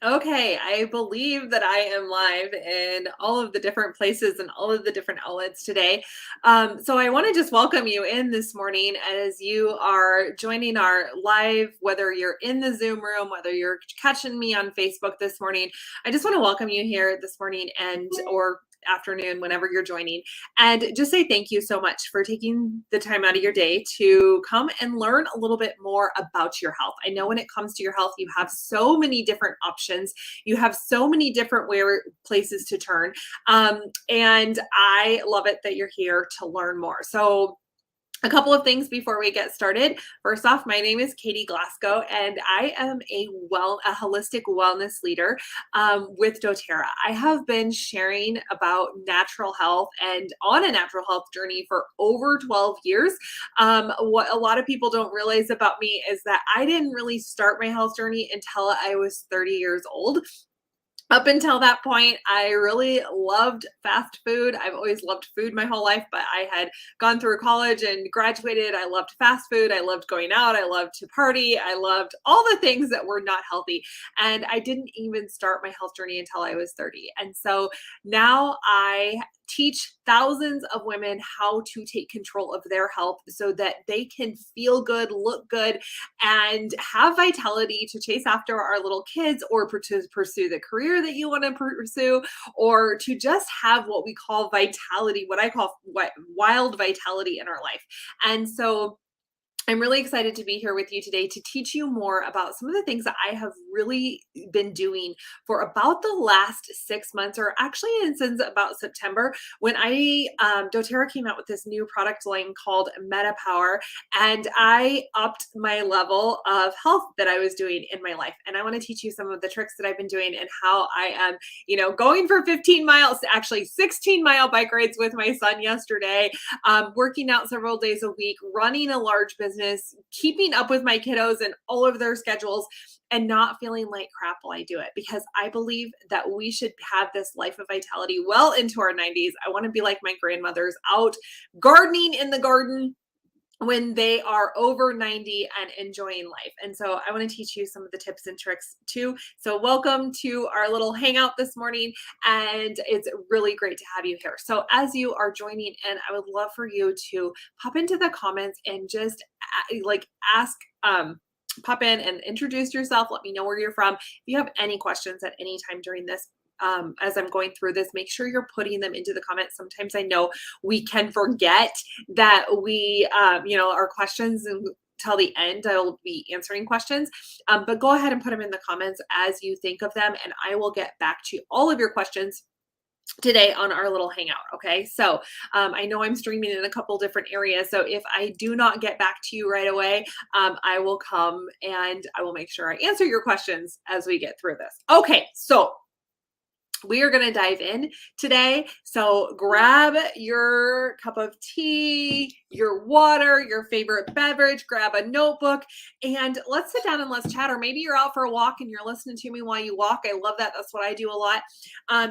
Okay, I believe that I am live in all of the different places and all of the different outlets today. So I want to just welcome you in this morning as you are joining our live, whether you're in the Zoom room, whether you're catching me on Facebook this morning. I just want to welcome you here this morning and or afternoon whenever you're joining, and just say thank you so much for taking the time out of your day to come and learn a little bit more about your health. I know when it comes to your health, you have so many different options. You have so many different places to turn. And I love it that you're here to learn more. So a couple of things before we get started. First off, my name is Katie Glasgow, and I am a holistic wellness leader with doTERRA. I have been sharing about natural health and on a natural health journey for over 12 years. What a lot of people don't realize about me is that I didn't really start my health journey until I was 30 years old. Up until that point, I really loved fast food. I've always loved food my whole life, but I had gone through college and graduated. I loved fast food. I loved going out. I loved to party. I loved all the things that were not healthy. And I didn't even start my health journey until I was 30. And so now I teach thousands of women how to take control of their health so that they can feel good, look good, and have vitality to chase after our little kids, or to pursue the career that you want to pursue, or to just have what we call vitality, what I call wild vitality in our life. And so I'm really excited to be here with you today to teach you more about some of the things that I have really been doing for about the last 6 months, or actually since about September, when doTERRA came out with this new product line called MetaPower, and I upped my level of health that I was doing in my life. And I want to teach you some of the tricks that I've been doing and how I am, going for 15 miles, actually 16-mile bike rides with my son yesterday, working out several days a week, running a large business, keeping up with my kiddos and all of their schedules, and not feeling like crap while I do it, because I believe that we should have this life of vitality well into our 90s. I want to be like my grandmothers, out gardening in the garden when they are over 90 and enjoying life. And so I want to teach you some of the tips and tricks too. So welcome to our little hangout this morning, and it's really great to have you here. So as you are joining in, I would love for you to pop into the comments and just ask, pop in and introduce yourself. Let me know where you're from. If you have any questions at any time during this, as I'm going through this, make sure you're putting them into the comments. Sometimes I know we can forget that we, our questions, and till the end, I'll be answering questions. But go ahead and put them in the comments as you think of them, and I will get back to all of your questions today on our little hangout. Okay. So I know I'm streaming in a couple different areas. So if I do not get back to you right away, I will come and I will make sure I answer your questions as we get through this. Okay. So we are going to dive in today. So grab your cup of tea, your water, your favorite beverage, grab a notebook, and let's sit down and let's chat. Or maybe you're out for a walk and you're listening to me while you walk. I love that. That's what I do a lot.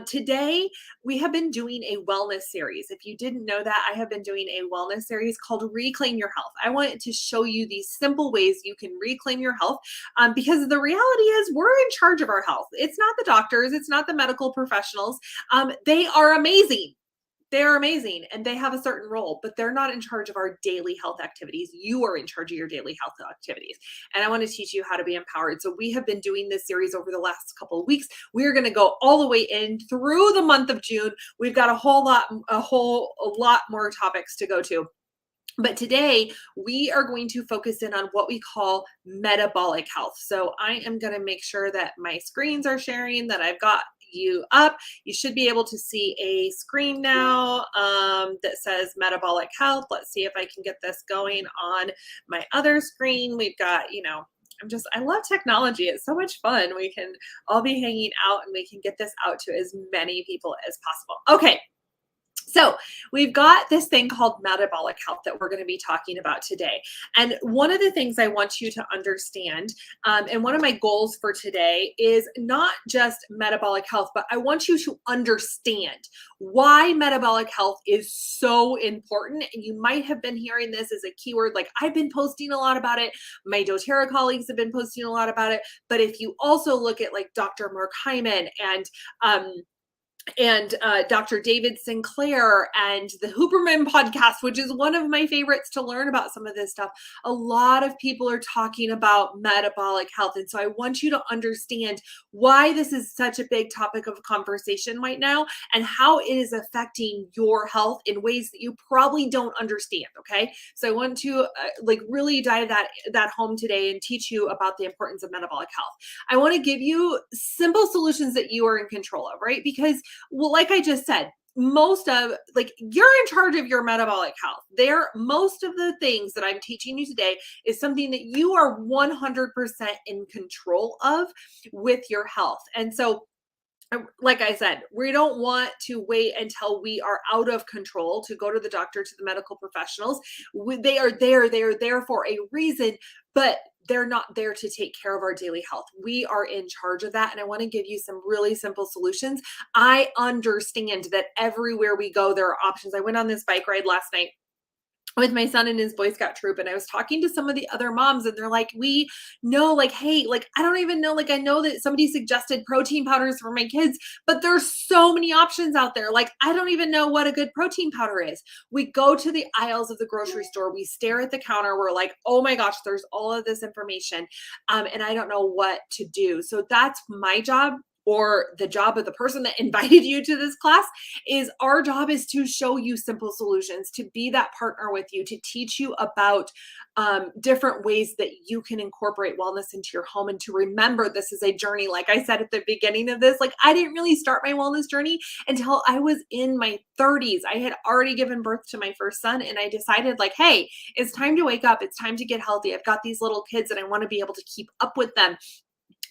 Today, we have been doing a wellness series. If you didn't know that, I have been doing a wellness series called Reclaim Your Health. I wanted to show you these simple ways you can reclaim your health, because the reality is we're in charge of our health. It's not the doctors. It's not the medical professionals. They are amazing. They're amazing and they have a certain role, but they're not in charge of our daily health activities. You are in charge of your daily health activities. And I want to teach you how to be empowered. So we have been doing this series over the last couple of weeks. We're going to go all the way in through the month of June. We've got a whole lot more topics to go to. But today we are going to focus in on what we call metabolic health. So I am going to make sure that my screens are sharing, that I've got you up. You should be able to see a screen now that says metabolic health. Let's see if I can get this going on my other screen. We've got, I love technology. It's so much fun. We can all be hanging out and we can get this out to as many people as possible. Okay. So, we've got this thing called metabolic health that we're going to be talking about today. And one of the things I want you to understand, and one of my goals for today is not just metabolic health, but I want you to understand why metabolic health is so important. And you might have been hearing this as a keyword, like I've been posting a lot about it. My doTERRA colleagues have been posting a lot about it. But if you also look at like Dr. Mark Hyman um, and Dr. David Sinclair and the Hooperman podcast, which is one of my favorites to learn about some of this stuff. A lot of people are talking about metabolic health. And so I want you to understand why this is such a big topic of conversation right now and how it is affecting your health in ways that you probably don't understand. Okay. So I want to like really dive that home today and teach you about the importance of metabolic health. I want to give you simple solutions that you are in control of, right? Because well, like I just said, most of like you're in charge of your metabolic health. There, most of the things that I'm teaching you today is something that you are 100% in control of with your health. And so like I said, we don't want to wait until we are out of control to go to the doctor, to the medical professionals. They are there for a reason, but they're not there to take care of our daily health. We are in charge of that. And I want to give you some really simple solutions. I understand that everywhere we go, there are options. I went on this bike ride last night with my son and his Boy Scout troop, and I was talking to some of the other moms, and they're like, we know, like, hey, like I don't even know, like I know that somebody suggested protein powders for my kids, but there's so many options out there. Like I don't even know what a good protein powder is. We go to the aisles of the grocery store, we stare at the counter, we're like, oh my gosh, there's all of this information, and I don't know what to do. So that's my job, or the job of the person that invited you to this class. Is our job is to show you simple solutions, to be that partner with you, to teach you about different ways that you can incorporate wellness into your home, and to remember this is a journey. Like I said at the beginning of this, like I didn't really start my wellness journey until I was in my 30s. I had already given birth to my first son, and I decided like, hey, it's time to wake up. It's time to get healthy. I've got these little kids and I want to be able to keep up with them.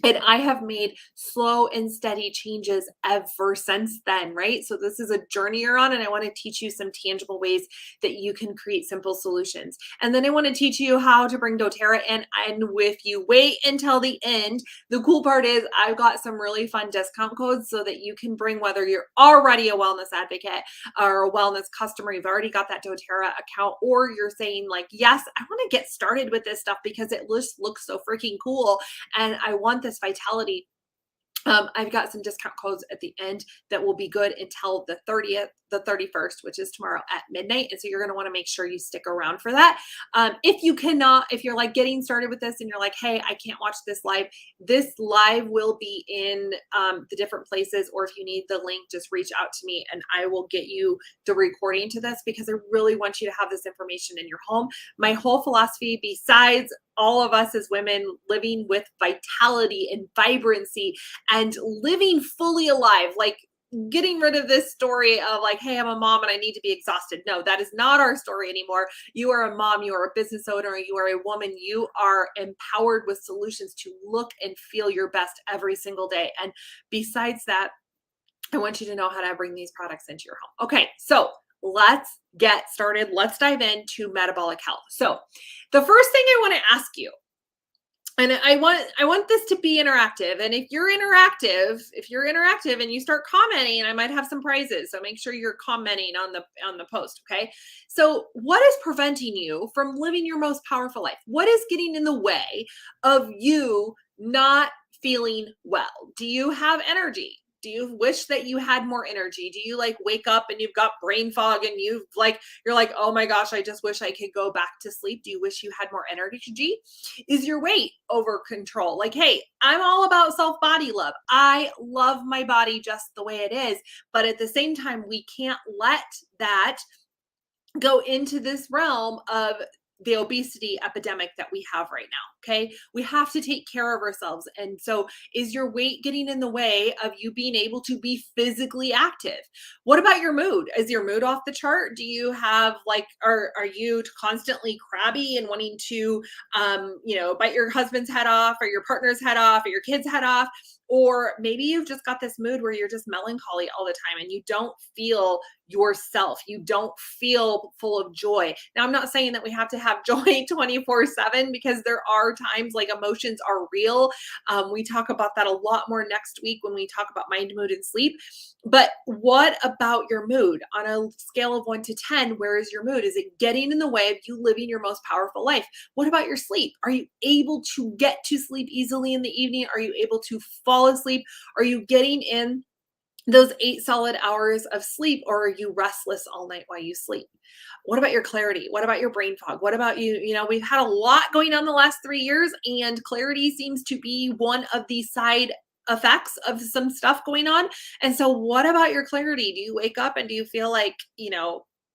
And I have made slow and steady changes ever since then, right? So this is a journey you're on, and I want to teach you some tangible ways that you can create simple solutions. And then I want to teach you how to bring doTERRA in. And if you wait until the end, the cool part is I've got some really fun discount codes so that you can bring, whether you're already a wellness advocate or a wellness customer, you've already got that doTERRA account, or you're saying like, yes, I want to get started with this stuff because it just looks so freaking cool. And I want this vitality. I've got some discount codes at the end that will be good until the 30th, the 31st, which is tomorrow at midnight. And so you're going to want to make sure you stick around for that. If you cannot, if you're like getting started with this and you're like, hey, I can't watch this live will be in the different places. Or if you need the link, just reach out to me and I will get you the recording to this, because I really want you to have this information in your home. My whole philosophy, besides all of us as women living with vitality and vibrancy and living fully alive, like getting rid of this story of like, hey, I'm a mom and I need to be exhausted. No, that is not our story anymore. You are a mom, you are a business owner, you are a woman, you are empowered with solutions to look and feel your best every single day. And besides that, I want you to know how to bring these products into your home. Okay, so let's get started. Let's dive into metabolic health. So the first thing I want to ask you, and I want this to be interactive. And if you're interactive and you start commenting, I might have some prizes. So make sure you're commenting on the post, okay? So what is preventing you from living your most powerful life? What is getting in the way of you not feeling well? Do you have energy? Do you wish that you had more energy? Do you like wake up and you've got brain fog and you're like, oh my gosh, I just wish I could go back to sleep? Do you wish you had more energy? Is your weight over control? Like, hey, I'm all about self body love. I love my body just the way it is. But at the same time, we can't let that go into this realm of the obesity epidemic that we have right now. Okay. We have to take care of ourselves. And so, is your weight getting in the way of you being able to be physically active? What about your mood? Is your mood off the chart? Do you have like, are you constantly crabby and wanting to, bite your husband's head off or your partner's head off or your kid's head off? Or maybe you've just got this mood where you're just melancholy all the time and you don't feel yourself. You don't feel full of joy. Now, I'm not saying that we have to have joy 24/7 because there are times like emotions are real. We talk about that a lot more next week when we talk about mind, mood, and sleep. But what about your mood? On a scale of 1 to 10, where is your mood? Is it getting in the way of you living your most powerful life? What about your sleep? Are you able to get to sleep easily in the evening? Are you able to fall asleep? Are you getting in those 8 solid hours of sleep, or are you restless all night while you sleep? What about your clarity? What about your brain fog? What about you? We've had a lot going on the last 3 years, and clarity seems to be one of the side effects of some stuff going on. And so, what about your clarity? Do you wake up and do you feel like,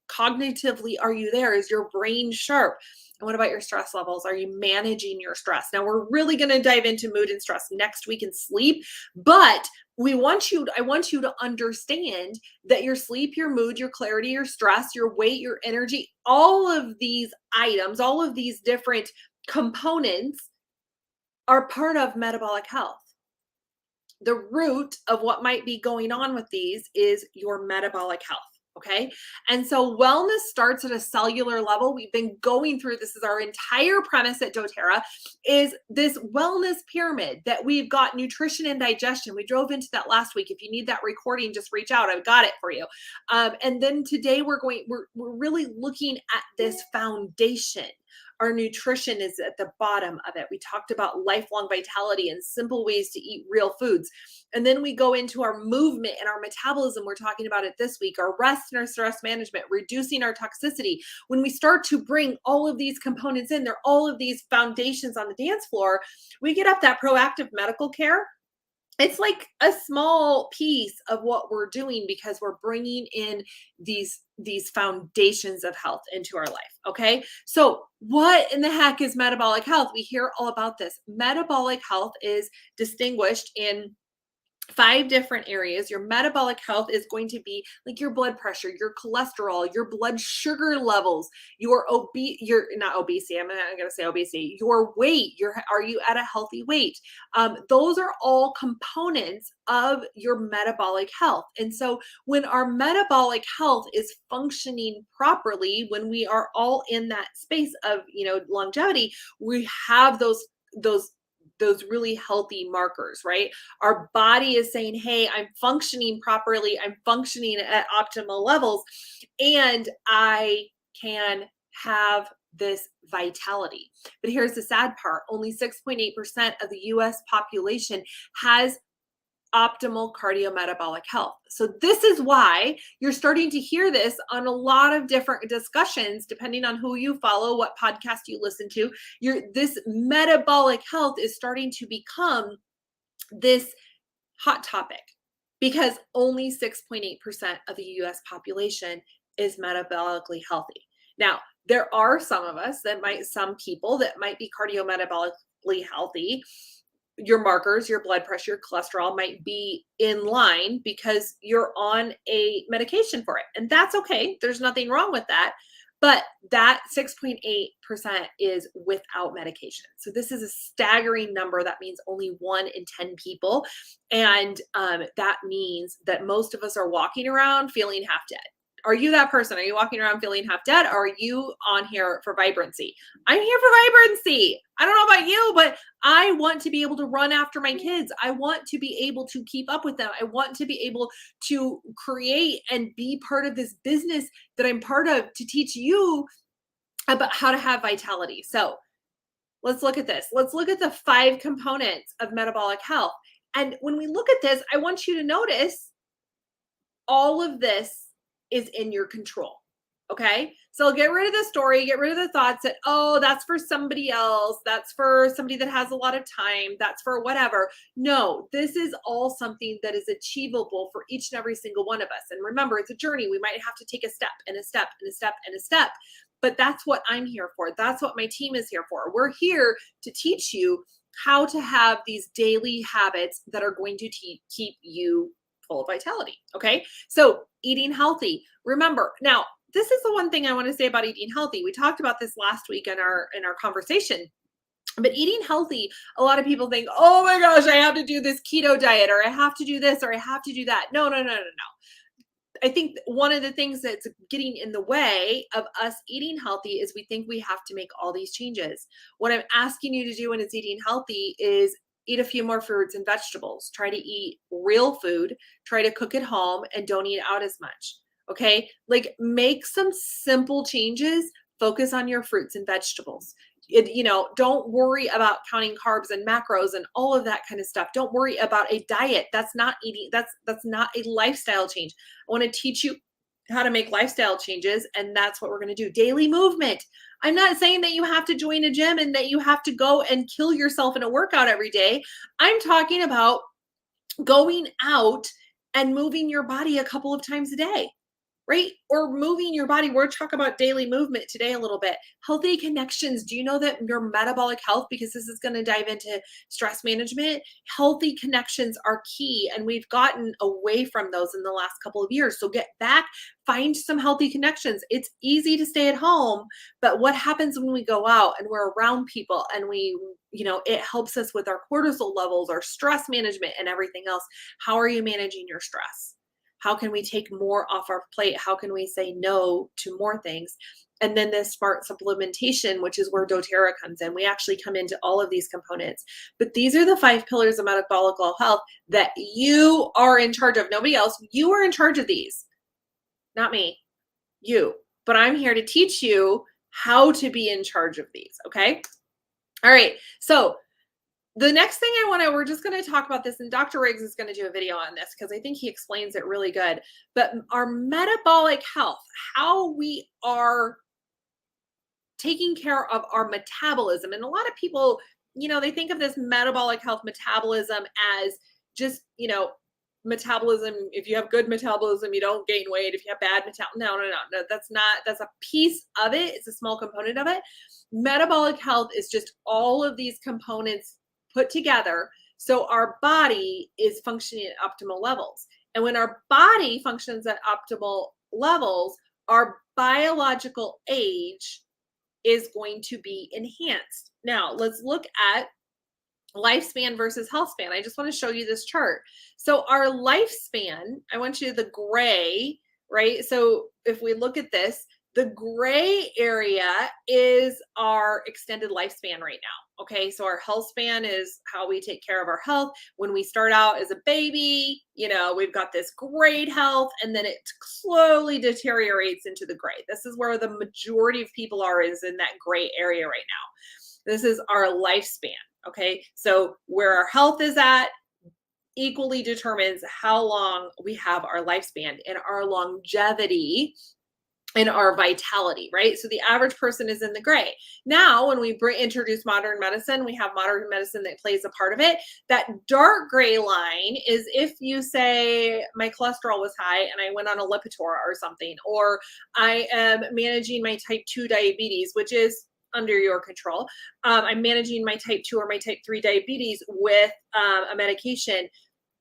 cognitively, are you there? Is your brain sharp? And what about your stress levels? Are you managing your stress? Now, we're really going to dive into mood and stress next week and sleep, but I want you to understand that your sleep, your mood, your clarity, your stress, your weight, your energy, all of these items, all of these different components are part of metabolic health. The root of what might be going on with these is your metabolic health. Okay. And so wellness starts at a cellular level. We've been going through this is our entire premise at doTERRA is this wellness pyramid that we've got nutrition and digestion. We drove into that last week. If you need that recording, just reach out. I've got it for you. And then today we're really looking at this foundation. Our nutrition is at the bottom of it. We talked about lifelong vitality and simple ways to eat real foods. And then we go into our movement and our metabolism. We're talking about it this week, our rest and our stress management, reducing our toxicity. When we start to bring all of these components in, they're all of these foundations on the dance floor, we get up that proactive medical care. It's like a small piece of what we're doing because we're bringing in these foundations of health into our life. Okay. So what in the heck is metabolic health? We hear all about this. Metabolic health is distinguished in 5 different areas. Your metabolic health is going to be like your blood pressure, your cholesterol, your blood sugar levels, your not obesity. I'm not going to say obesity. Your weight. Are you at a healthy weight? Those are all components of your metabolic health. And so when our metabolic health is functioning properly, when we are all in that space of longevity, we have those really healthy markers, right? Our body is saying, hey, I'm functioning properly, I'm functioning at optimal levels, and I can have this vitality. But here's the sad part, only 6.8% of the US population has optimal cardiometabolic health. So this is why you're starting to hear this on a lot of different discussions, depending on who you follow, what podcast you listen to. This metabolic health is starting to become this hot topic because only 6.8% of the US population is metabolically healthy. Now, there are some people that might be cardiometabolic healthy. Your markers, your blood pressure, your cholesterol might be in line because you're on a medication for it. And that's okay. There's nothing wrong with that. But that 6.8% is without medication. So this is a staggering number. That means only 1 in 10 people. And that means that most of us are walking around feeling half dead. Are you that person? Are you walking around feeling half dead? Or are you on here for vibrancy? I'm here for vibrancy. I don't know about you, but I want to be able to run after my kids. I want to be able to keep up with them. I want to be able to create and be part of this business that I'm part of to teach you about how to have vitality. So let's look at this. Let's look at the 5 components of metabolic health. And when we look at this, I want you to notice all of this is in your control. Okay. So get rid of the story, get rid of the thoughts that, oh, that's for somebody else. That's for somebody that has a lot of time. That's for whatever. No, this is all something that is achievable for each and every single one of us. And remember, it's a journey. We might have to take a step and a step and a step and a step. but that's what I'm here for. That's what my team is here for. We're here to teach you how to have these daily habits that are going to keep you full of vitality. Okay. So eating healthy. Remember, now, this is the one thing I want to say about eating healthy. We talked about this last week in our conversation. But eating healthy, a lot of people think, oh my gosh, I have to do this keto diet, or I have to do this, or I have to do that. No. I think one of the things that's getting in the way of us eating healthy is we think we have to make all these changes. What I'm asking you to do when it's eating healthy is eat a few more fruits and vegetables. Try to eat real food, try to cook at home, and don't eat out as much. Okay. Like, make some simple changes. Focus on your fruits and vegetables. Don't worry about counting carbs and macros and all of that kind of stuff. Don't worry about a diet. That's not eating. That's not a lifestyle change. I want to teach you how to make lifestyle changes, and that's what we're going to do. Daily movement. I'm not saying that you have to join a gym and that you have to go and kill yourself in a workout every day. I'm talking about going out and moving your body a couple of times a day. Right? Or moving your body. We're talking about daily movement today a little bit. Healthy connections. Do you know that your metabolic health, because this is going to dive into stress management, healthy connections are key. And we've gotten away from those in the last couple of years. So get back, find some healthy connections. It's easy to stay at home, but what happens when we go out and we're around people and it helps us with our cortisol levels, our stress management, and everything else. How are you managing your stress? How can we take more off our plate? How can we say no to more things? And then this smart supplementation, which is where doTERRA comes in. We actually come into all of these components. But these are the 5 pillars of metabolic health that you are in charge of. Nobody else. You are in charge of these. Not me. You. But I'm here to teach you how to be in charge of these. Okay? All right. So the next thing we're just going to talk about this, and Dr. Riggs is going to do a video on this because I think he explains it really good. But our metabolic health, how we are taking care of our metabolism. And a lot of people, they think of this metabolic health metabolism as just, metabolism. If you have good metabolism, you don't gain weight. If you have bad metabolism, no, that's a piece of it. It's a small component of it. Metabolic health is just all of these components put together so our body is functioning at optimal levels. And when our body functions at optimal levels, our biological age is going to be enhanced. Now, let's look at lifespan versus health span. I just want to show you this chart. So our lifespan, I want you to the gray, right? So if we look at this, the gray area is our extended lifespan right now. Okay, so our health span is how we take care of our health. When we start out as a baby, we've got this great health, and then it slowly deteriorates into the gray. This is where the majority of people are, is in that gray area right now. This is our lifespan. Okay, so where our health is at equally determines how long we have our lifespan and our longevity and our vitality, right? So the average person is in the gray. Now, when we introduce modern medicine, we have modern medicine that plays a part of it. That dark gray line is if you say my cholesterol was high and I went on a Lipitor or something, or I am managing my type 2 diabetes, which is under your control. I'm managing my type 2 or my type 3 diabetes with a medication.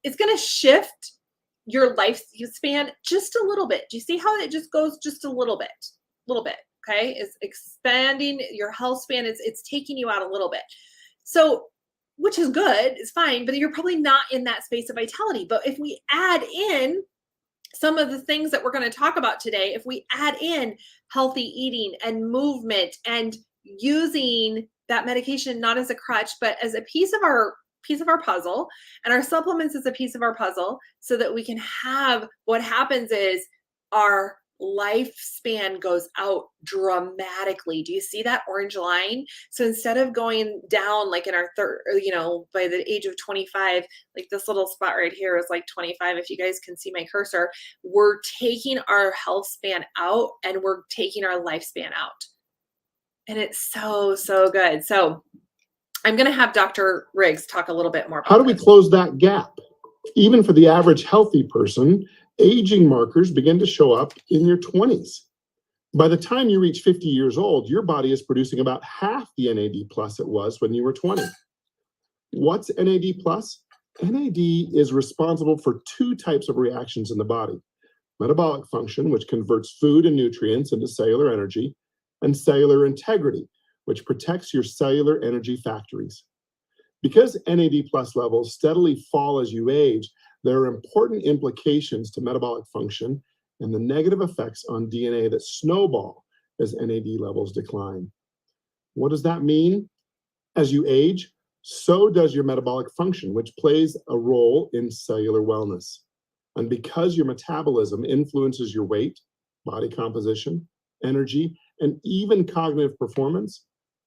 It's going to shift your lifespan just a little bit. Do you see how it just goes just a little bit? Okay. It's expanding your health span. It's taking you out a little bit. So, which is good, it's fine, but you're probably not in that space of vitality. But if we add in some of the things that we're going to talk about today, if we add in healthy eating and movement and using that medication not as a crutch, but as a piece of our puzzle, and our supplements is a piece of our puzzle, so that we can have, what happens is our lifespan goes out dramatically. Do you see that orange line? So instead of going down like in our by the age of 25, like this little spot right here is like 25. If you guys can see my cursor, we're taking our health span out and we're taking our lifespan out. And it's so, so good. So I'm going to have Dr. Riggs talk a little bit more about how do we close that gap? Even for the average healthy person, aging markers begin to show up in your 20s. By the time you reach 50 years old, your body is producing about half the NAD plus it was when you were 20. What's NAD plus? NAD is responsible for two types of reactions in the body: metabolic function, which converts food and nutrients into cellular energy, and cellular integrity, which protects your cellular energy factories. Because NAD plus levels steadily fall as you age, there are important implications to metabolic function and the negative effects on DNA that snowball as NAD levels decline. What does that mean? As you age, so does your metabolic function, which plays a role in cellular wellness. And because your metabolism influences your weight, body composition, energy, and even cognitive performance,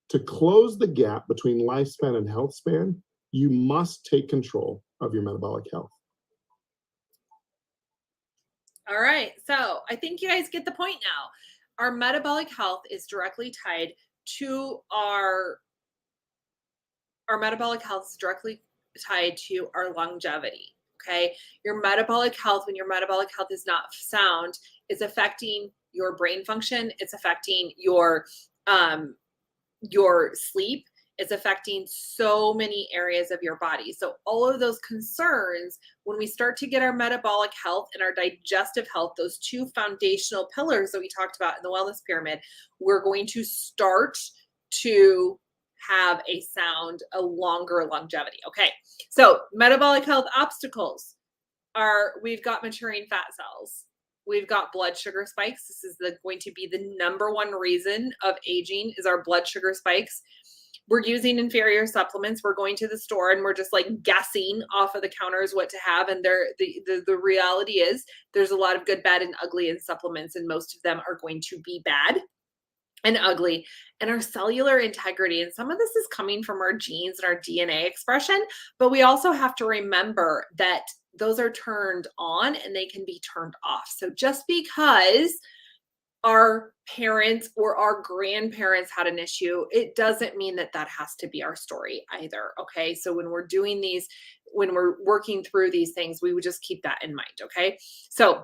to close the gap between lifespan and health span, you must take control of your metabolic health. All right. So I think you guys get the point now. Our metabolic health is directly tied to our metabolic health is directly tied to our longevity. Okay. Your metabolic health, when your metabolic health is not sound, is affecting your brain function. It's affecting your sleep. It's affecting so many areas of your body. So all of those concerns, when we start to get our metabolic health and our digestive health, those two foundational pillars that we talked about in the wellness pyramid, we're going to start to have a longer longevity. Okay. So metabolic health obstacles we've got maturing fat cells. We've got blood sugar spikes. This is going to be the number one reason of aging is our blood sugar spikes. We're using inferior supplements. We're going to the store and we're just like guessing off of the counters what to have. And the reality is there's a lot of good, bad, and ugly in supplements, and most of them are going to be bad and ugly. And our cellular integrity, and some of this is coming from our genes and our DNA expression, but we also have to remember that those are turned on and they can be turned off. So just because our parents or our grandparents had an issue, it doesn't mean that that has to be our story either. Okay. So when we're doing these, when we're working through these things, we would just keep that in mind. Okay. So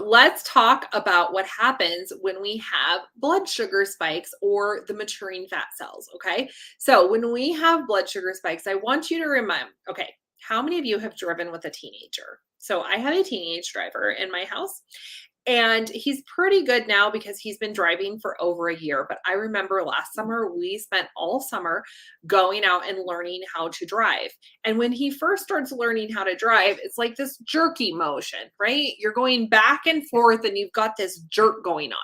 let's talk about what happens when we have blood sugar spikes or the maturing fat cells. Okay. So when we have blood sugar spikes, I want you to remember, okay, how many of you have driven with a teenager? So I have a teenage driver in my house. And he's pretty good now because he's been driving for over a year. But I remember last summer, we spent all summer going out and learning how to drive. And when he first starts learning how to drive, it's like this jerky motion, right? You're going back and forth and you've got this jerk going on.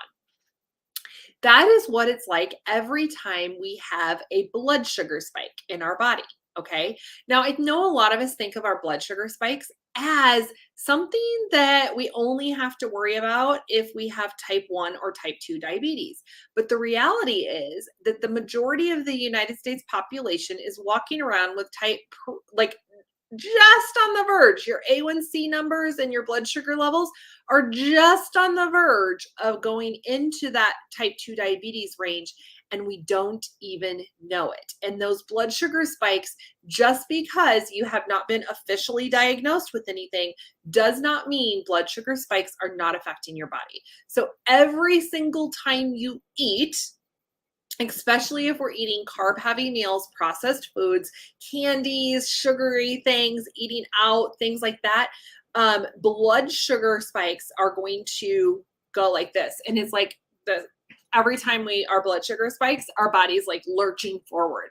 That is what it's like every time we have a blood sugar spike in our body. Okay. Now, I know a lot of us think of our blood sugar spikes as something that we only have to worry about if we have type 1 or type 2 diabetes. But the reality is that the majority of the United States population is walking around with just on the verge. Your A1C numbers and your blood sugar levels are just on the verge of going into that type 2 diabetes range, and we don't even know it. And those blood sugar spikes, just because you have not been officially diagnosed with anything, does not mean blood sugar spikes are not affecting your body. So every single time you eat, especially if we're eating carb-heavy meals, processed foods, candies, sugary things, eating out, things like that, blood sugar spikes are going to go like this. And it's like every time our blood sugar spikes, our body's like lurching forward.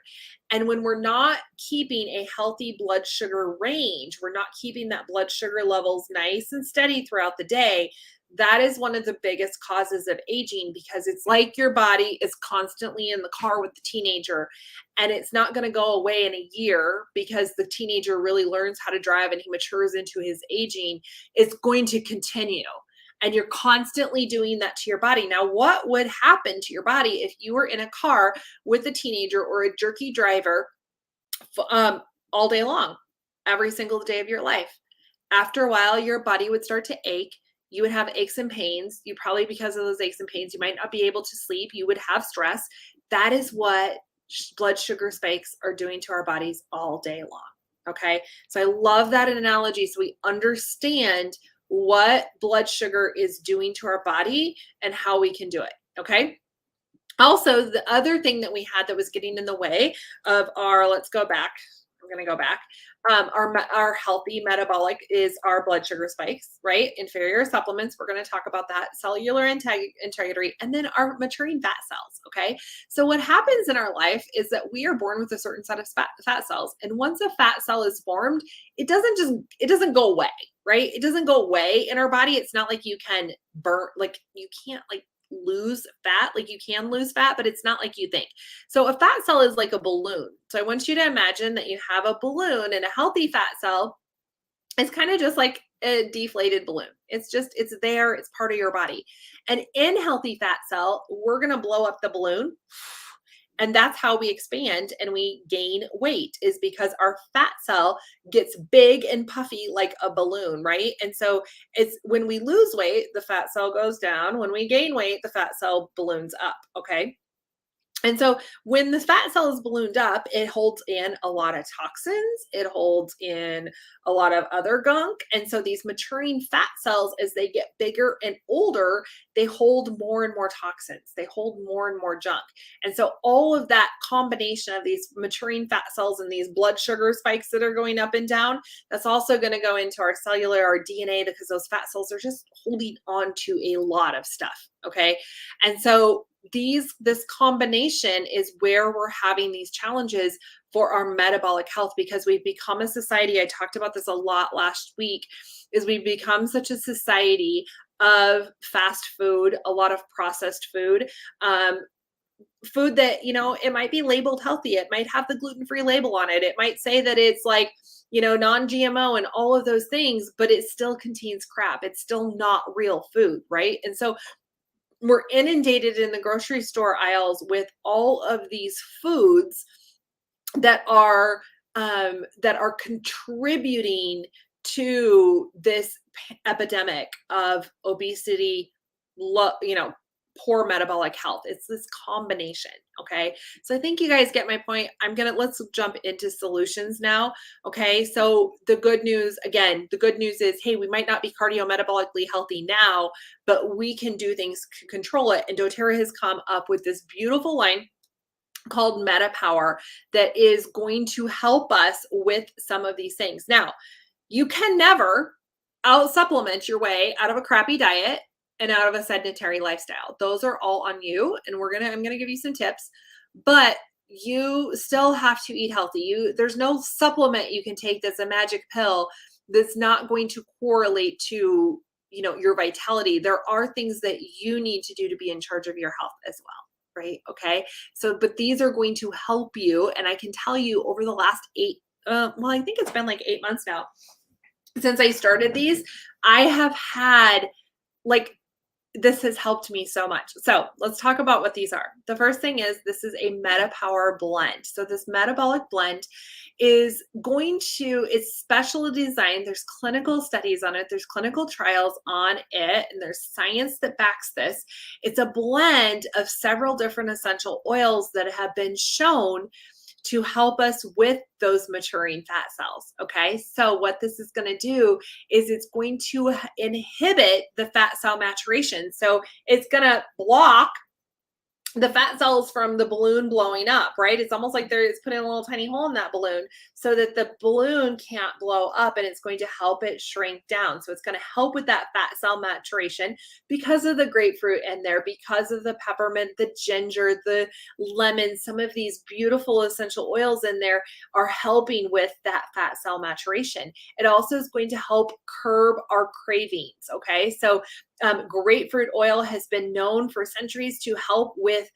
And when we're not keeping a healthy blood sugar range, we're not keeping that blood sugar levels nice and steady throughout the day, that is one of the biggest causes of aging, because it's like your body is constantly in the car with the teenager, and it's not going to go away in a year because the teenager really learns how to drive and he matures into his aging. It's going to continue. And you're constantly doing that to your body. Now, what would happen to your body if you were in a car with a teenager or a jerky driver all day long, every single day of your life? After a while, your body would start to ache. You would have aches and pains. You probably, because of those aches and pains, you might not be able to sleep. You would have stress. That is what blood sugar spikes are doing to our bodies all day long. Okay. So I love that analogy. So we understand what blood sugar is doing to our body and how we can do it. Okay. Also, the other thing that we had that was getting in the way of our, let's go back. I'm going to go back. Our healthy metabolic is our blood sugar spikes, right? Inferior supplements. We're going to talk about that. Cellular integrity, and then our maturing fat cells. Okay. So what happens in our life is that we are born with a certain set of fat cells, and once a fat cell is formed, it doesn't go away, right? It doesn't go away in our body. It's not like you can burn, like you can't like lose fat, like you can lose fat, but it's not like you think. So a fat cell is like a balloon. So I want you to imagine that you have a balloon, and a healthy fat cell is kind of just like a deflated balloon. It's there, it's part of your body. And in healthy fat cell, we're going to blow up the balloon. And that's how we expand and we gain weight, is because our fat cell gets big and puffy like a balloon, right? And so it's when we lose weight, the fat cell goes down. When we gain weight, the fat cell balloons up. Okay. And so when the fat cell is ballooned up, it holds in a lot of toxins, it holds in a lot of other gunk. And so these maturing fat cells, as they get bigger and older, they hold more and more toxins, they hold more and more junk. And so all of that combination of these maturing fat cells and these blood sugar spikes that are going up and down, that's also going to go into our cellular, our DNA, because those fat cells are just holding on to a lot of stuff. Okay. And so this combination is where we're having these challenges for our metabolic health, because we've become a society, I talked about this a lot last week, is we've become such a society of fast food, a lot of processed food, food that, it might be labeled healthy, it might have the gluten-free label on it, it might say that it's like, non-GMO and all of those things, but it still contains crap, it's still not real food, right? And so we're inundated in the grocery store aisles with all of these foods that are contributing to this epidemic of obesity, poor metabolic health. It's this combination. Okay. So I think you guys get my point. Let's jump into solutions now. Okay. So the good news is, hey, we might not be cardiometabolically healthy now, but we can do things to control it. And doTERRA has come up with this beautiful line called MetaPower that is going to help us with some of these things. Now, you can never out supplement your way out of a crappy diet and out of a sedentary lifestyle. Those are all on you. And I'm going to give you some tips, but you still have to eat healthy. There's no supplement you can take that's a magic pill that's not going to correlate to, your vitality. There are things that you need to do to be in charge of your health as well. Right. Okay. So, but these are going to help you. And I can tell you over the last I think it's been like 8 months now since I started these, I have had this has helped me so much. So let's talk about what these are. The first thing is, this is a MetaPower blend. So this metabolic blend is it's specially designed. There's clinical studies on it. There's clinical trials on it, and there's science that backs this. It's a blend of several different essential oils that have been shown to help us with those maturing fat cells. Okay. So what this is going to do is it's going to inhibit the fat cell maturation. So it's going to block the fat cells from the balloon blowing up, right? It's almost like it's putting a little tiny hole in that balloon so that the balloon can't blow up, and it's going to help it shrink down. So it's going to help with that fat cell maturation because of the grapefruit in there, because of the peppermint, the ginger, the lemon, some of these beautiful essential oils in there are helping with that fat cell maturation. It also is going to help curb our cravings. Okay. So grapefruit oil has been known for centuries to help with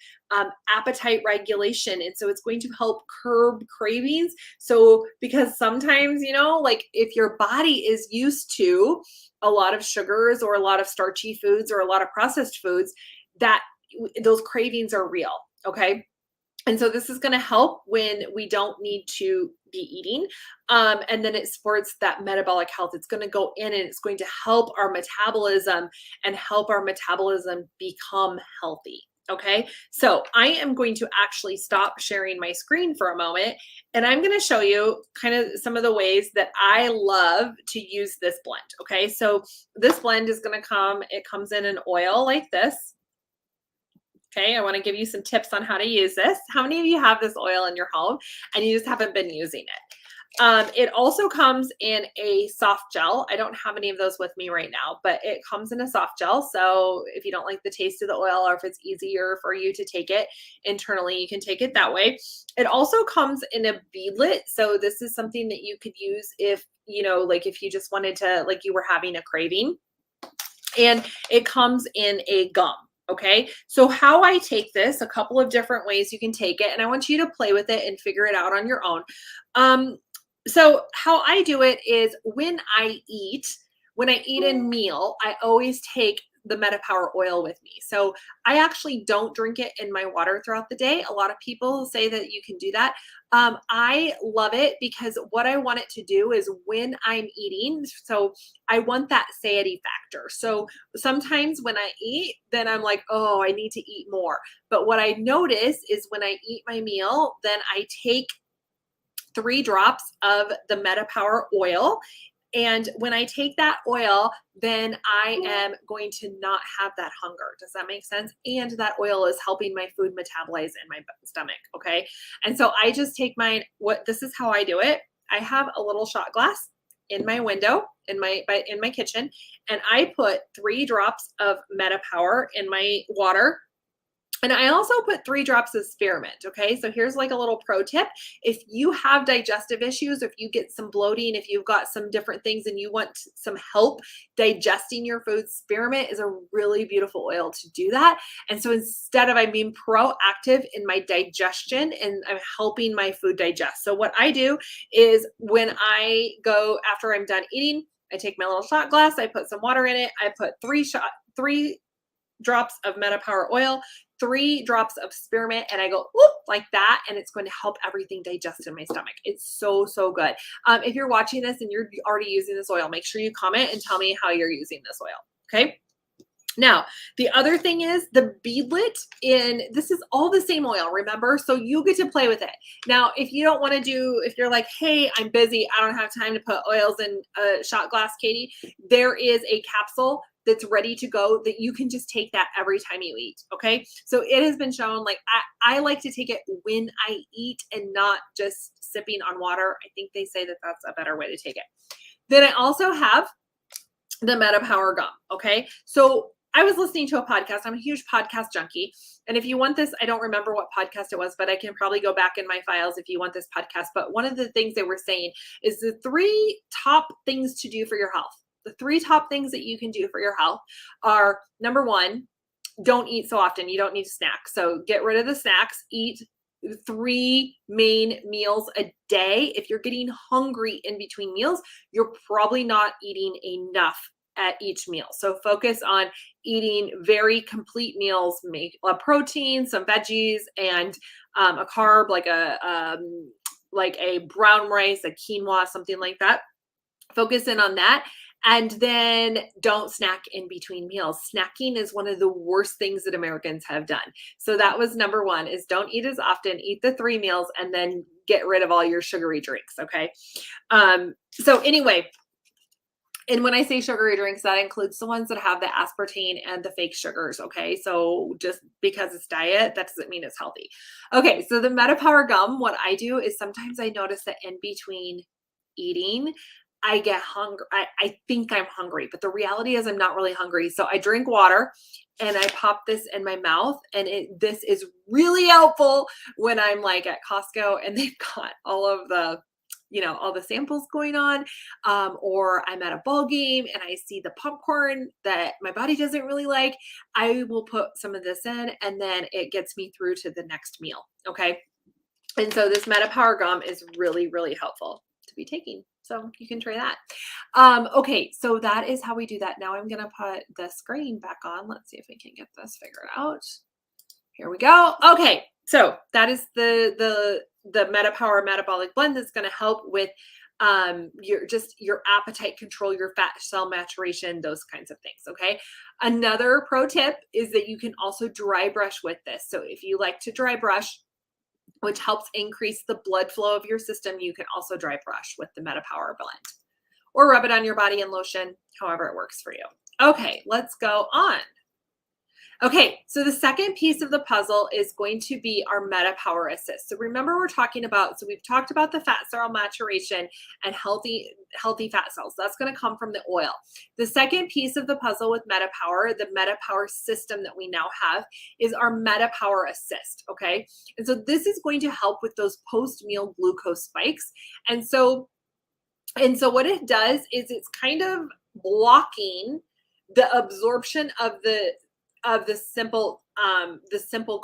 appetite regulation. And so it's going to help curb cravings. So because sometimes, if your body is used to a lot of sugars or a lot of starchy foods or a lot of processed foods, that those cravings are real. Okay. And so this is going to help when we don't need to be eating. And then it supports that metabolic health. It's going to go in and it's going to help our metabolism and help our metabolism become healthy. Okay, so I am going to actually stop sharing my screen for a moment, and I'm going to show you kind of some of the ways that I love to use this blend. Okay, so this blend is going to it comes in an oil like this. Okay, I want to give you some tips on how to use this. How many of you have this oil in your home and you just haven't been using it? It also comes in a soft gel. I don't have any of those with me right now, but it comes in a soft gel. So if you don't like the taste of the oil, or if it's easier for you to take it internally, you can take it that way. It also comes in a beadlet. So this is something that you could use if, like if you just wanted to, like you were having a craving. And it comes in a gum. Okay, so how I take this, a couple of different ways you can take it, and I want you to play with it and figure it out on your own. So how I do it is when I eat a meal, I always take the MetaPower oil with me. So I actually don't drink it in my water throughout the day. A lot of people say that you can do that. I love it because what I want it to do is when I'm eating, so I want that satiety factor. So sometimes when I eat, then I'm like, oh, I need to eat more. But what I notice is when I eat my meal, then I take 3 drops of the MetaPower oil. And when I take that oil, then I am going to not have that hunger. Does that make sense? And that oil is helping my food metabolize in my stomach. Okay. And so I just take this is how I do it. I have a little shot glass in my window in my kitchen, and I put 3 drops of MetaPower in my water. And I also put 3 drops of spearmint. Okay. So here's like a little pro tip. If you have digestive issues, if you get some bloating, if you've got some different things and you want some help digesting your food, spearmint is a really beautiful oil to do that. And so instead of I'm being proactive in my digestion and I'm helping my food digest. So what I do is when I go after I'm done eating, I take my little shot glass, I put some water in it, I put 3 drops of MetaPower oil, 3 drops of spearmint, and I go whoop like that, and it's going to help everything digest in my stomach. It's so, so good. If you're watching this and you're already using this oil, make sure you comment and tell me how you're using this oil. Okay. Now, the other thing is the beadlet this is all the same oil, remember? So you get to play with it. Now, if you don't want to if you're like, hey, I'm busy, I don't have time to put oils in a shot glass, Katie, there is a capsule that's ready to go that you can just take that every time you eat. Okay. So it has been shown, like, I like to take it when I eat and not just sipping on water. I think they say that that's a better way to take it. Then I also have the MetaPower gum. Okay. So I was listening to a podcast. I'm a huge podcast junkie. And if you want this, I don't remember what podcast it was, but I can probably go back in my files if you want this podcast. But one of the things they were saying is the 3 top things to do for your health. The 3 top things that you can do for your health are, number 1, don't eat so often. You don't need to snack. So get rid of the snacks. Eat 3 main meals a day. If you're getting hungry in between meals, you're probably not eating enough at each meal. So focus on eating very complete meals, make a protein, some veggies, and a carb like a brown rice, a quinoa, something like that. Focus in on that. And then don't snack in between meals. Snacking is one of the worst things that Americans have done. So that was number 1, is don't eat as often, eat the 3 meals, and then get rid of all your sugary drinks. Okay. So anyway, and when I say sugary drinks, that includes the ones that have the aspartame and the fake sugars. Okay. So just because it's diet, that doesn't mean it's healthy. Okay. So the MetaPower gum, what I do is sometimes I notice that in between eating, I get hungry. I think I'm hungry, but the reality is I'm not really hungry. So I drink water and I pop this in my mouth, and this is really helpful when I'm like at Costco and they've got all of the all the samples going on, or I'm at a ball game and I see the popcorn that my body doesn't really like. I will put some of this in, and then it gets me through to the next meal. Okay. And so this MetaPower gum is really, really helpful to be taking. So you can try that. Okay, so that is how we do that. Now I'm going to put the screen back on. Let's see if we can get this figured out. Here we go. Okay, so that is the MetaPower Metabolic Blend that's going to help with your appetite control, your fat cell maturation, those kinds of things. Okay. Another pro tip is that you can also dry brush with this. So if you like to dry brush, which helps increase the blood flow of your system, you can also dry brush with the MetaPower blend or rub it on your body in lotion, however it works for you. Okay, let's go on. Okay, so the second piece of the puzzle is going to be our MetaPower Assist. So remember we've talked about the fat cell maturation and healthy fat cells. That's going to come from the oil. The second piece of the puzzle with MetaPower, the MetaPower system that we now have, is our MetaPower Assist, okay? And so this is going to help with those post-meal glucose spikes. And so what it does is it's kind of blocking the absorption of the simple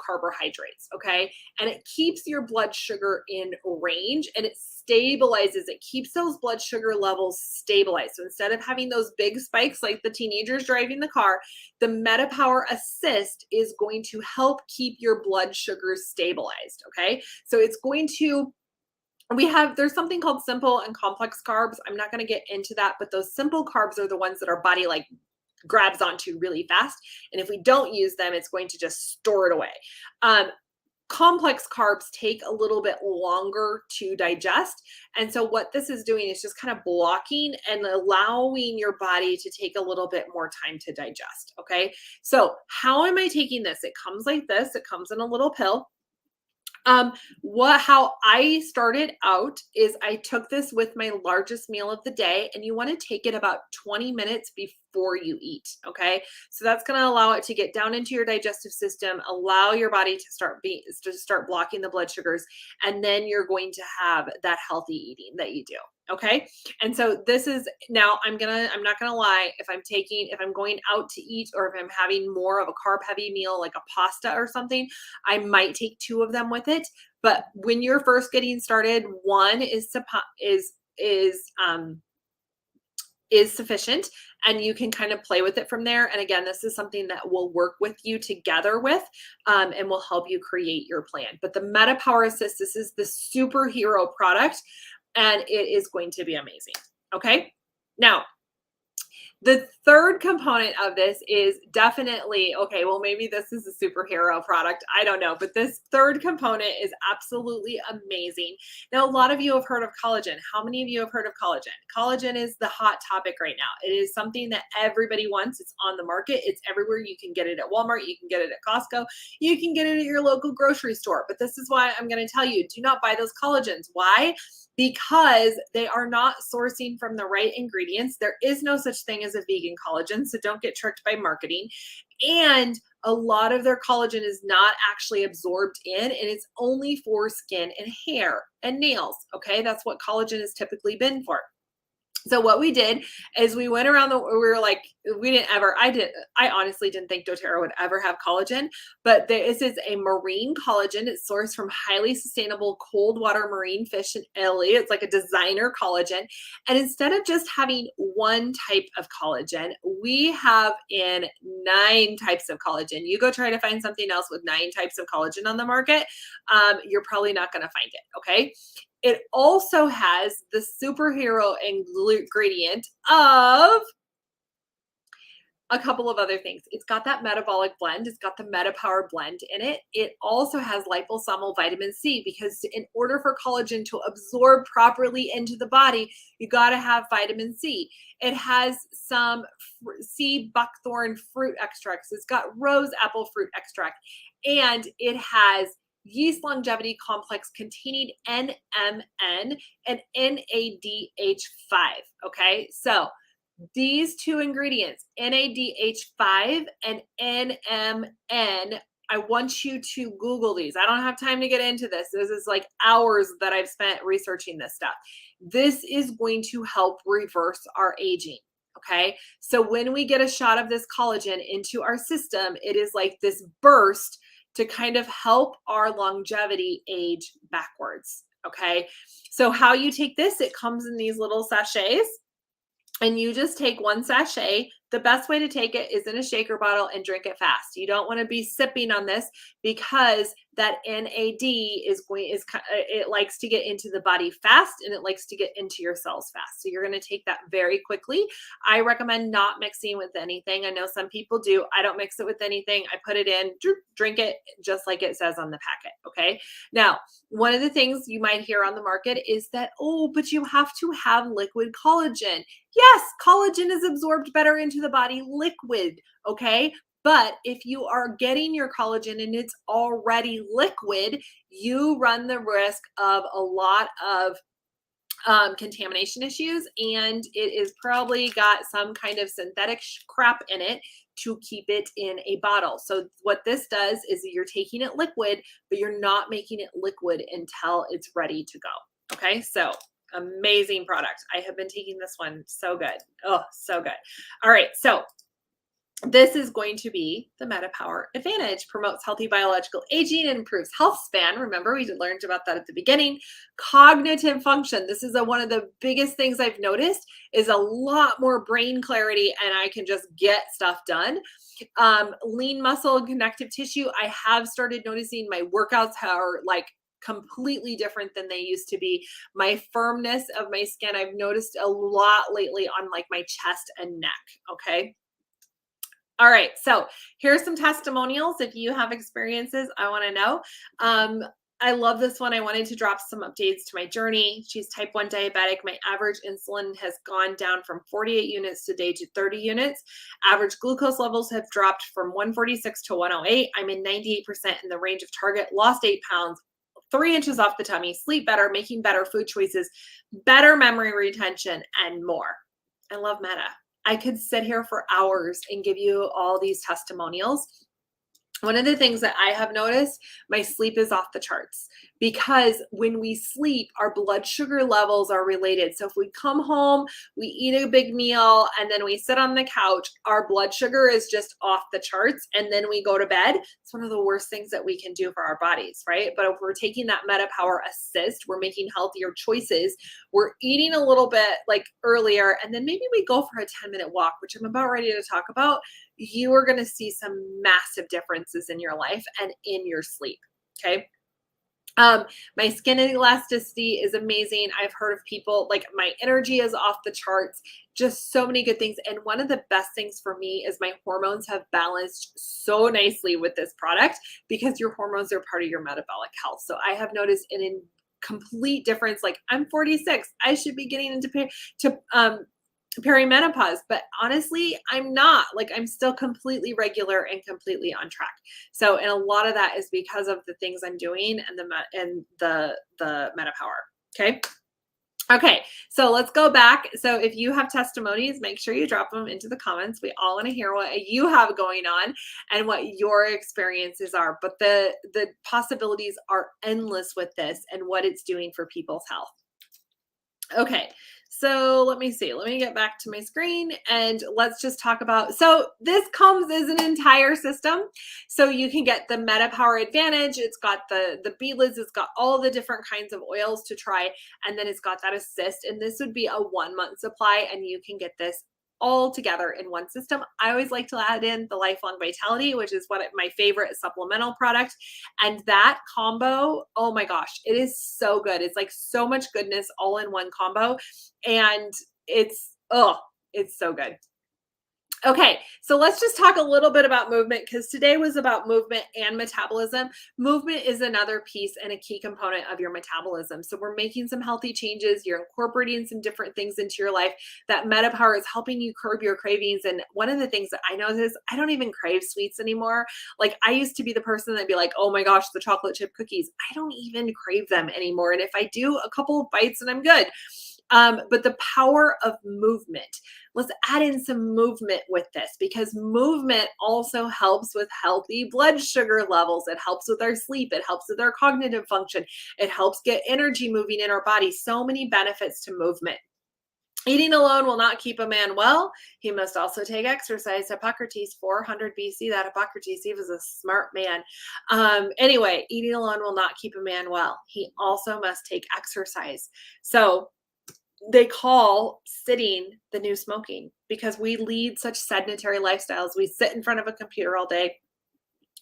carbohydrates, okay? And it keeps your blood sugar in range, and it stabilizes, it keeps those blood sugar levels stabilized. So instead of having those big spikes like the teenagers driving the car, the MetaPower Assist is going to help keep your blood sugar stabilized, okay? So it's going to there's something called simple and complex carbs. I'm not going to get into that, but those simple carbs are the ones that our body like grabs onto really fast. And if we don't use them, it's going to just store it away. Complex carbs take a little bit longer to digest. And so what this is doing is just kind of blocking and allowing your body to take a little bit more time to digest. Okay. So how am I taking this? It comes like this. It comes in a little pill. How I started out is I took this with my largest meal of the day, and you want to take it about 20 minutes before you eat. Okay. So that's going to allow it to get down into your digestive system, allow your body to start blocking the blood sugars. And then you're going to have that healthy eating that you do. Okay. And so this is now I'm not gonna lie, if I'm going out to eat, or if I'm having more of a carb heavy meal like a pasta or something, I might take 2 of them with it. But when you're first getting started, 1 is sufficient, and you can kind of play with it from there. And again, this is something that will work with you together with and will help you create your plan. But the MetaPower Assist, this is the superhero product, and it is going to be amazing. Okay. Now, the third component of this is definitely, okay, well, maybe this is a superhero product. I don't know. But this third component is absolutely amazing. Now, a lot of you have heard of collagen. How many of you have heard of collagen? Collagen is the hot topic right now. It is something that everybody wants. It's on the market. It's everywhere. You can get it at Walmart. You can get it at Costco. You can get it at your local grocery store. But this is why I'm going to tell you, do not buy those collagens. Why? Because they are not sourcing from the right ingredients. There is no such thing as a vegan collagen, so don't get tricked by marketing. And a lot of their collagen is not actually absorbed in, and it's only for skin and hair and nails. Okay, that's what collagen has typically been for. So what we did is we went around we were like, I honestly didn't think doTERRA would ever have collagen, but this is a marine collagen. It's sourced from highly sustainable cold water marine fish in Italy. It's like a designer collagen. And instead of just having 1 type of collagen, we have in 9 types of collagen. You go try to find something else with 9 types of collagen on the market. You're probably not going to find it. Okay. It also has the superhero ingredient of a couple of other things. It's got that metabolic blend. It's got the MetaPower blend in it. It also has liposomal vitamin C, because in order for collagen to absorb properly into the body, you got to have vitamin C. It has some sea buckthorn fruit extracts. It's got rose apple fruit extract, and it has yeast longevity complex containing NMN and NADH5. Okay, so these 2 ingredients, NADH5 and NMN, I want you to Google these. I don't have time to get into this. This is like hours that I've spent researching this stuff. This is going to help reverse our aging. Okay, so when we get a shot of this collagen into our system, it is like this burst to kind of help our longevity age backwards. Okay, so how you take this, it comes in these little sachets, and you just take 1 sachet. The best way to take it is in a shaker bottle and drink it fast. You don't want to be sipping on this, because that NAD it likes to get into the body fast, and it likes to get into your cells fast. So you're going to take that very quickly. I recommend not mixing with anything. I know some people do. I don't mix it with anything. I put it in, drink it just like it says on the packet. Okay. Now, one of the things you might hear on the market is that, oh, but you have to have liquid collagen. Yes, collagen is absorbed better into the body liquid. Okay. But if you are getting your collagen and it's already liquid, you run the risk of a lot of contamination issues, and it is probably got some kind of synthetic crap in it to keep it in a bottle. So what this does is you're taking it liquid, but you're not making it liquid until it's ready to go. Okay, so amazing product. I have been taking this one. So good. Oh, so good. All right, so this is going to be the MetaPower Advantage. Promotes healthy biological aging and improves health span. Remember, we learned about that at the beginning. Cognitive function. This is one of the biggest things I've noticed is a lot more brain clarity, and I can just get stuff done. Lean muscle and connective tissue. I have started noticing my workouts are like completely different than they used to be. My firmness of my skin, I've noticed a lot lately on like my chest and neck. Okay. All right, so here's some testimonials. If you have experiences, I want to know. I love this one. I wanted to drop some updates to my journey. She's type 1 diabetic. My average insulin has gone down from 48 units today to 30 units. Average glucose levels have dropped from 146 to 108. I'm in 98% in the range of target. Lost 8 pounds. 3 inches off the tummy. Sleep better. Making better food choices. Better memory retention, and more. I love Meta. I could sit here for hours and give you all these testimonials. One of the things that I have noticed, my sleep is off the charts, because when we sleep, our blood sugar levels are related. So if we come home, we eat a big meal, and then we sit on the couch, our blood sugar is just off the charts, and then we go to bed. It's one of the worst things that we can do for our bodies, right? But if we're taking that MetaPower Assist, we're making healthier choices, we're eating a little bit like earlier, and then maybe we go for a 10-minute walk, which I'm about ready to talk about. You are going to see some massive differences in your life and in your sleep. Okay. My skin elasticity is amazing. I've heard of people like my energy is off the charts, just so many good things. And one of the best things for me is my hormones have balanced so nicely with this product, because your hormones are part of your metabolic health. So I have noticed an complete difference. Like, I'm 46, I should be getting into perimenopause, but honestly, I'm not. Like, I'm still completely regular and completely on track. So, and a lot of that is because of the things I'm doing and the MetaPower. Okay. Okay, so let's go back. So if you have testimonies, make sure you drop them into the comments. We all want to hear what you have going on and what your experiences are. But the possibilities are endless with this and what it's doing for people's health. Okay, so let me see. Let me get back to my screen and let's just talk about, so this comes as an entire system. So you can get the MetaPower Advantage. It's got the beadless, it's got all the different kinds of oils to try, and then it's got that assist. And this would be a 1-month supply, and you can get this all together in one system. I always like to add in the Lifelong Vitality, which is my favorite supplemental product. And that combo, oh my gosh, it is so good. It's like so much goodness all in one combo. And it's so good. Okay, so let's just talk a little bit about movement, because today was about movement and metabolism. Movement is another piece and a key component of your metabolism. So we're making some healthy changes. You're incorporating some different things into your life. That MetaPower is helping you curb your cravings. And one of the things that I know is I don't even crave sweets anymore. Like, I used to be the person that'd be like, oh my gosh, the chocolate chip cookies. I don't even crave them anymore. And if I do, a couple of bites and I'm good. But the power of movement. Let's add in some movement with this, because movement also helps with healthy blood sugar levels. It helps with our sleep. It helps with our cognitive function. It helps get energy moving in our body. So many benefits to movement. Eating alone will not keep a man well. He must also take exercise. Hippocrates 400 BC. That Hippocrates, he was a smart man. Anyway, eating alone will not keep a man well. He also must take exercise. So they call sitting the new smoking, because we lead such sedentary lifestyles. We sit in front of a computer all day.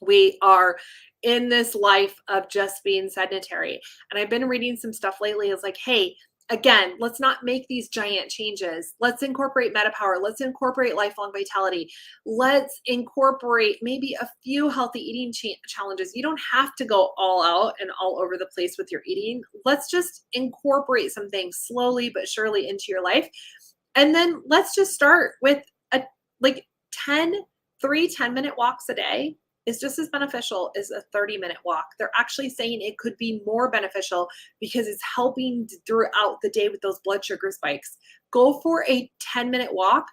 We are in this life of just being sedentary. And I've been reading some stuff lately. It's like, hey, again, let's not make these giant changes. Let's incorporate MetaPower. Let's incorporate lifelong vitality. Let's incorporate maybe a few healthy eating challenges. You don't have to go all out and all over the place with your eating. Let's just incorporate some things slowly but surely into your life. And then let's just start with a like 10, 10-minute walks a day is just as beneficial as a 30-minute walk. They're actually saying it could be more beneficial because it's helping throughout the day with those blood sugar spikes. Go for a 10-minute walk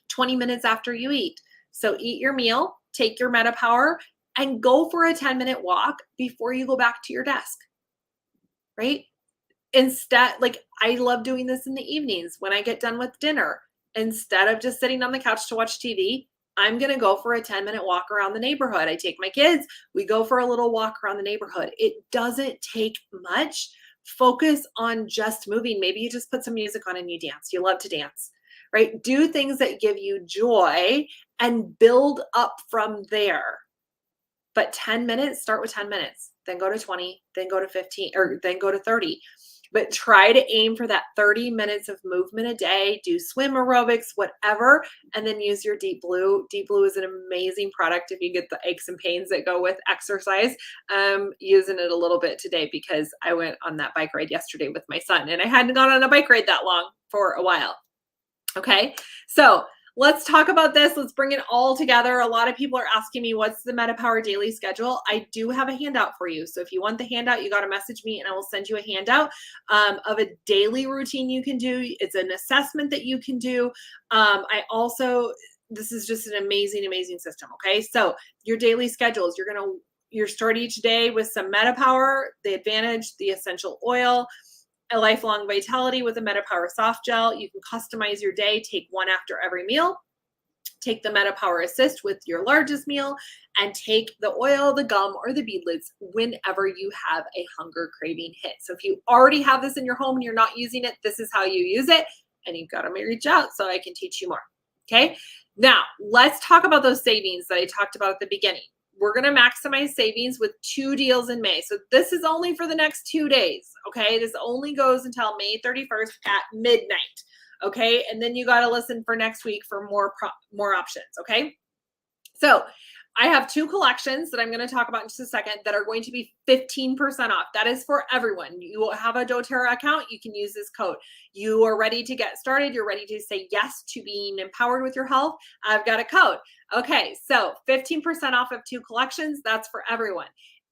20 minutes after you eat. So eat your meal, take your MetaPower, and go for a 10-minute walk before you go back to your desk, right? Instead, like I love doing this in the evenings when I get done with dinner. Instead of just sitting on the couch to watch TV, I'm going to go for a 10-minute walk around the neighborhood. I take my kids, we go for a little walk around the neighborhood. It doesn't take much. Focus on just moving. Maybe you just put some music on and you dance. You love to dance, right? Do things that give you joy and build up from there. But 10 minutes, start with 10 minutes, then go to 20, then go to 15, or then go to 30. But try to aim for that 30 minutes of movement a day. Do swim aerobics, whatever, and then use your Deep Blue. Deep Blue is an amazing product if you get the aches and pains that go with exercise. Using it a little bit today because I went on that bike ride yesterday with my son, and I hadn't gone on a bike ride that long for a while. Okay, so let's talk about this. Let's bring it all together. A lot of people are asking me, what's the MetaPower daily schedule? I do have a handout for you. So if you want the handout, you got to message me and I will send you a handout of a daily routine you can do. It's an assessment that you can do. This is just an amazing, amazing system. Okay. So your daily schedules, you're starting each day with some MetaPower, the Advantage, the essential oil, a lifelong vitality with a MetaPower soft gel. You can customize your day, take one after every meal, take the MetaPower Assist with your largest meal, and take the oil, the gum, or the beadlets whenever you have a hunger craving hit. So if you already have this in your home and you're not using it, this is how you use it, and you've got to reach out so I can teach you more. Okay, now let's talk about those savings that I talked about at the beginning. We're going to maximize savings with 2 deals in May. So this is only for the next 2 days. Okay. This only goes until May 31st at midnight. Okay. And then you got to listen for next week for more options. Okay. So I have 2 collections that I'm going to talk about in just a second that are going to be 15% off. That is for everyone. You will have a doTERRA account. You can use this code. You are ready to get started. You're ready to say yes to being empowered with your health. I've got a code. Okay, so 15% off of 2 collections. That's for everyone.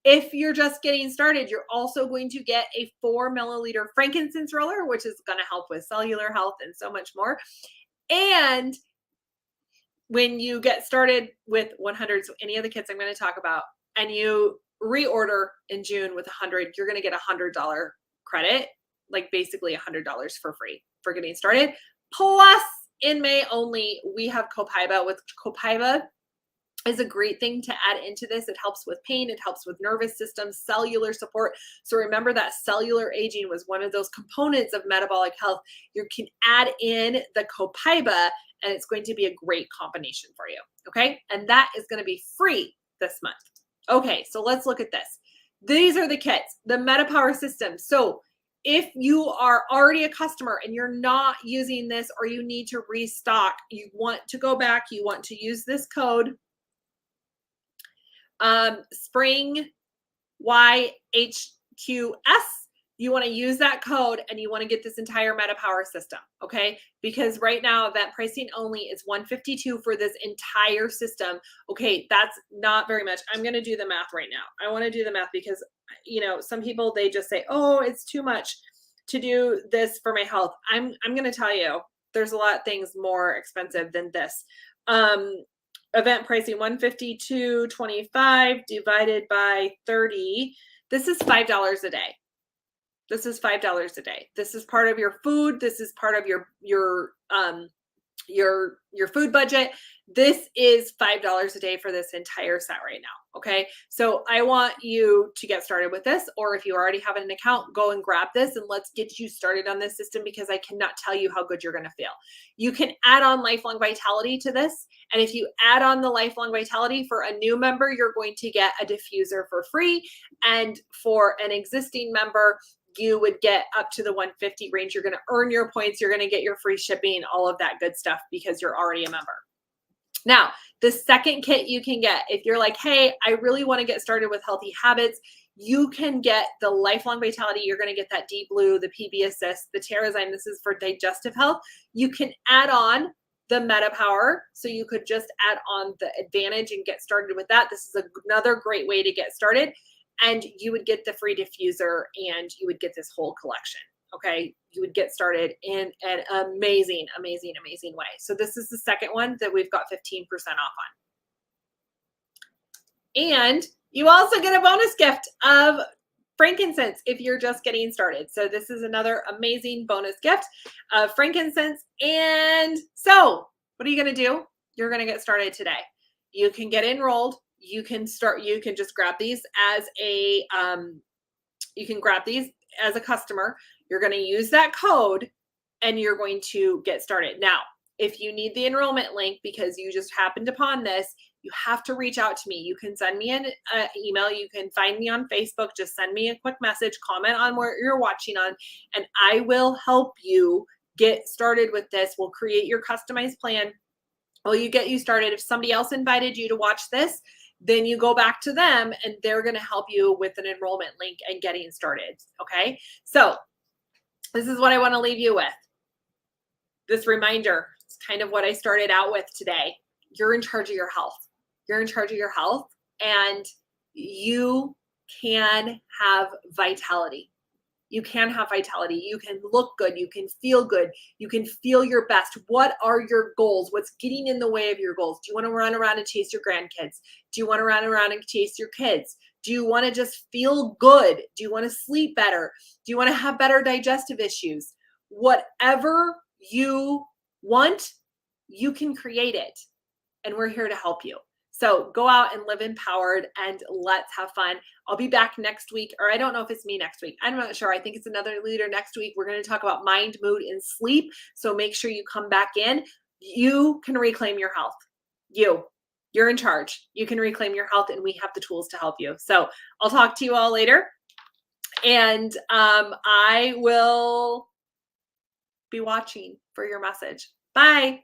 If you're just getting started, you're also going to get a 4 milliliter frankincense roller, which is going to help with cellular health and so much more. And when you get started with 100, so any of the kits I'm going to talk about, and you reorder in June with 100, you're going to get a $100 credit, like basically $100 for free for getting started. Plus, in May only, we have Copaiba. With Copaiba is a great thing to add into this. It helps with pain. It helps with nervous system, cellular support. So remember that cellular aging was one of those components of metabolic health. You can add in the Copaiba, and it's going to be a great combination for you. Okay. And that is going to be free this month. Okay. So let's look at this. These are the kits, the MetaPower system. So if you are already a customer and you're not using this, or you need to restock, you want to go back, you want to use this code, Spring YHQS, you want to use that code and you want to get this entire MetaPower system. Okay. Because right now event pricing only is $152 for this entire system. Okay. That's not very much. I'm going to do the math right now. I want to do the math because, you know, some people, they just say, oh, it's too much to do this for my health. I'm going to tell you, there's a lot of things more expensive than this. Event pricing $152.25 divided by 30. This is $5 a day. This is $5 a day. This is part of your food. This is part of your your food budget. This is $5 a day for this entire set right now. Okay. So I want you to get started with this, or if you already have an account, go and grab this and let's get you started on this system, because I cannot tell you how good you're going to feel. You can add on Lifelong Vitality to this. And if you add on the Lifelong Vitality for a new member, you're going to get a diffuser for free. And for an existing member, you would get up to the 150 range. You're going to earn your points. You're going to get your free shipping, all of that good stuff, because you're already a member. Now, the second kit you can get, if you're like, hey, I really want to get started with healthy habits, you can get the Lifelong Vitality. You're going to get that Deep Blue, the PB Assist, the Terrazyme. This is for digestive health. You can add on the Meta Power. So you could just add on the Advantage and get started with that. This is another great way to get started. And you would get the free diffuser and you would get this whole collection. Okay. You would get started in an amazing, amazing, amazing way. So this is the second one that we've got 15% off on. And you also get a bonus gift of frankincense if you're just getting started. So this is another amazing bonus gift of frankincense. And so what are you going to do? You're going to get started today. You can get enrolled. You can just grab these as a, customer. You're going to use that code and you're going to get started. Now, if you need the enrollment link because you just happened upon this, you have to reach out to me. You can send me an email. You can find me on Facebook. Just send me a quick message, comment on where you're watching on, and I will help you get started with this. We'll create your customized plan. We'll get you started. If somebody else invited you to watch this, then you go back to them and they're going to help you with an enrollment link and getting started. Okay. So this is what I want to leave you with. This reminder, it's kind of what I started out with today. You're in charge of your health. You're in charge of your health, and you can have vitality. You can have vitality. You can look good. You can feel good. You can feel your best. What are your goals? What's getting in the way of your goals? Do you want to run around and chase your grandkids? Do you want to run around and chase your kids? Do you want to just feel good? Do you want to sleep better? Do you want to have better digestive issues? Whatever you want, you can create it. And we're here to help you. So go out and live empowered and let's have fun. I'll be back next week, or I don't know if it's me next week. I'm not sure. I think it's another leader next week. We're going to talk about mind, mood, and sleep. So make sure you come back in. You can reclaim your health. You're in charge. You can reclaim your health, and we have the tools to help you. So I'll talk to you all later. And I will be watching for your message. Bye.